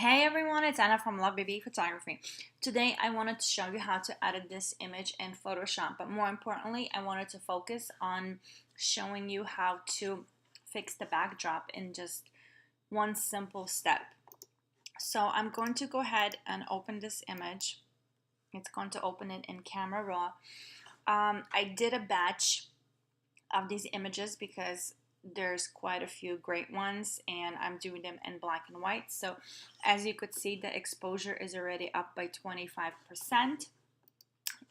Hey everyone, it's Anna from Love Baby Photography. Today I wanted to show you how to edit this image in Photoshop, but more importantly, I wanted to focus on showing you how to fix the backdrop in just one simple step. So I'm going to go ahead and open this image. It's going to open it in Camera Raw. I did a batch of these images because there's quite a few great ones and I'm doing them in black and white. So as you could see, the exposure is already up by 25%.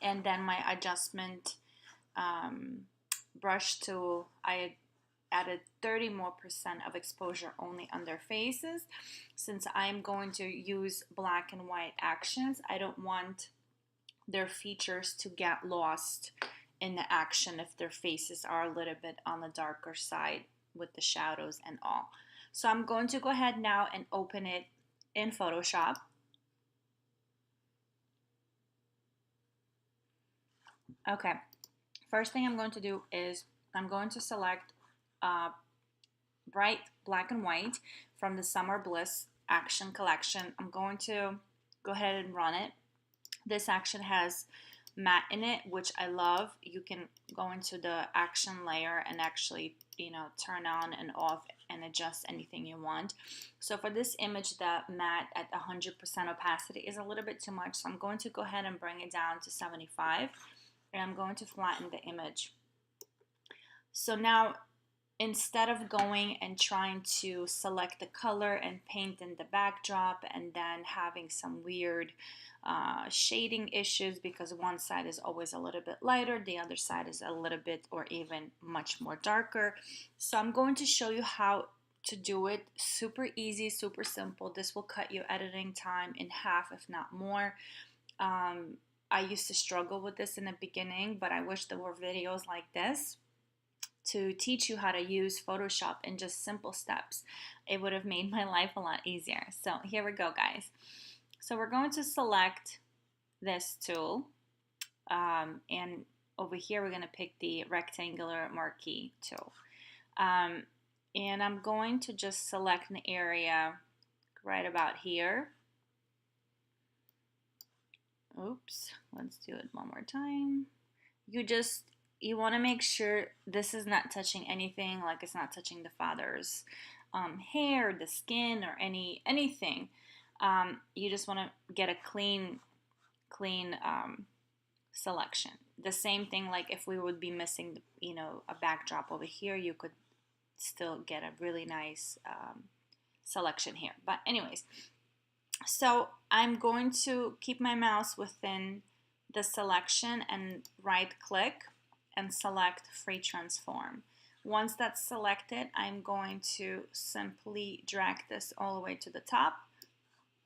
And then my adjustment brush tool, I added 30 more percent of exposure only on their faces. Since I'm going to use black and white actions, I don't want their features to get lost in the action if their faces are a little bit on the darker side with the shadows and all. So I'm going to go ahead now and open it in Photoshop. Okay, first thing I'm going to do is I'm going to select bright black and white from the Summer Bliss action collection. I'm going to go ahead and run it. This action has matte in it, which I love. You can go into the action layer and actually, turn on and off and adjust anything you want. So for this image, the matte at 100% opacity is a little bit too much. So I'm going to go ahead and bring it down to 75 and I'm going to flatten the image. So now, instead of going and trying to select the color and paint in the backdrop and then having some weird shading issues because one side is always a little bit lighter, the other side is a little bit or even much more darker. So I'm going to show you how to do it. Super easy, super simple. This will cut your editing time in half, if not more. I used to struggle with this in the beginning, but I wish there were videos like this to teach you how to use Photoshop in just simple steps. It would have made my life a lot easier. So here we go, guys. So we're going to select this tool, and over here we're going to pick the rectangular marquee tool. And I'm going to just select an area right about here. Oops, let's do it one more time. You want to make sure this is not touching anything, like it's not touching the father's hair, the skin, or anything. You just want to get a clean selection. The same thing, like if we would be missing, a backdrop over here, you could still get a really nice selection here. But anyways, so I'm going to keep my mouse within the selection and right click and select free transform. Once that's selected, I'm going to simply drag this all the way to the top,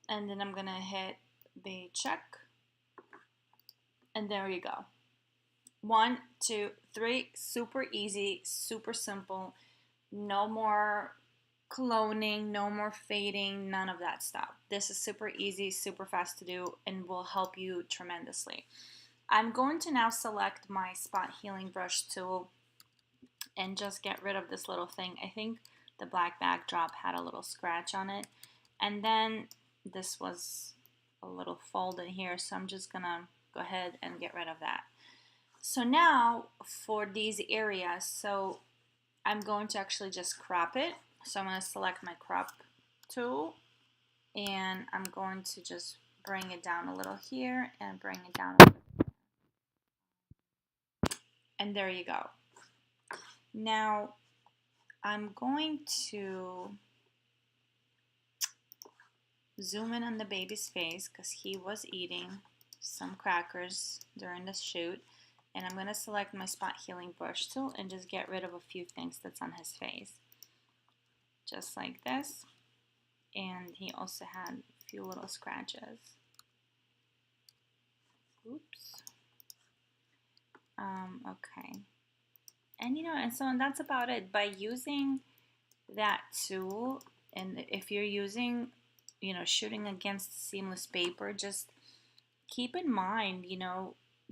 and then I'm gonna hit the check, and there you go. 1, 2, 3, super easy, super simple. No more cloning, no more fading, none of that stuff. This is super easy, super fast to do, and will help you tremendously. I'm going to now select my spot healing brush tool and just get rid of this little thing. I think the black backdrop had a little scratch on it, and then this was a little fold in here, so I'm just gonna go ahead and get rid of that. So now for these areas, so I'm going to actually just crop it. So I'm going to select my crop tool and I'm going to just bring it down a little here and bring it down a little here. And there you go. Now I'm going to zoom in on the baby's face because he was eating some crackers during the shoot. And I'm going to select my spot healing brush tool and just get rid of a few things that's on his face. Just like this. And he also had a few little scratches. Oops. Okay. And so that's about it. By using that tool, and if you're using, shooting against seamless paper, just keep in mind,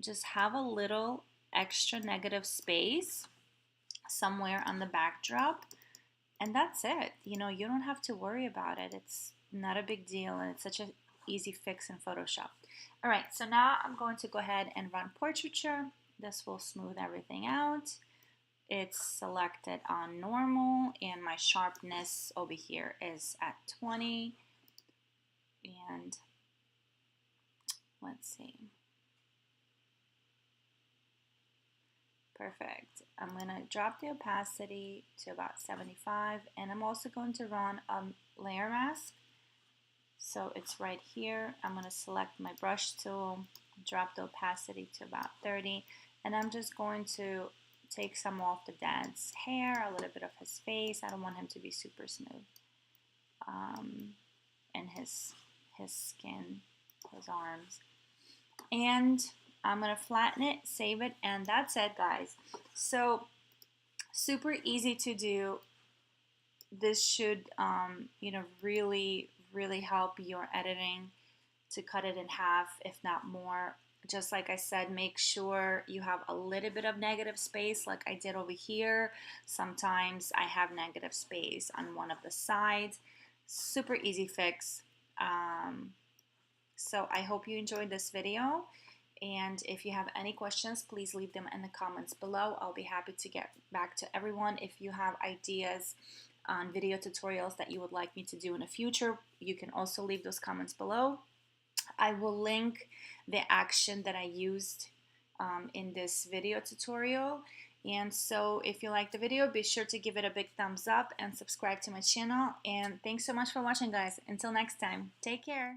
just have a little extra negative space somewhere on the backdrop And that's it. You know, you don't have to worry about it. It's not a big deal, and it's such an easy fix in Photoshop. All right, so now I'm going to go ahead and run portraiture. This will smooth everything out. It's selected on normal, and my sharpness over here is at 20. And let's see. Perfect. I'm going to drop the opacity to about 75, and I'm also going to run a layer mask. So it's right here. I'm going to select my brush tool, drop the opacity to about 30, and I'm just going to take some off the dad's hair, a little bit of his face. I don't want him to be super smooth. And his skin, his arms. And I'm going to flatten it, save it, and that's it, guys. So super easy to do. This should, you know, really, really help your editing to cut it in half, if not more. Just like I said, make sure you have a little bit of negative space like I did over here. Sometimes I have negative space on one of the sides. Super easy fix. So I hope you enjoyed this video. And if you have any questions, please leave them in the comments below. I'll be happy to get back to everyone. If you have ideas on video tutorials that you would like me to do in the future, you can also leave those comments below. I will link the action that I used in this video tutorial. And so if you like the video, be sure to give it a big thumbs up and subscribe to my channel. And thanks so much for watching, guys. Until next time, take care.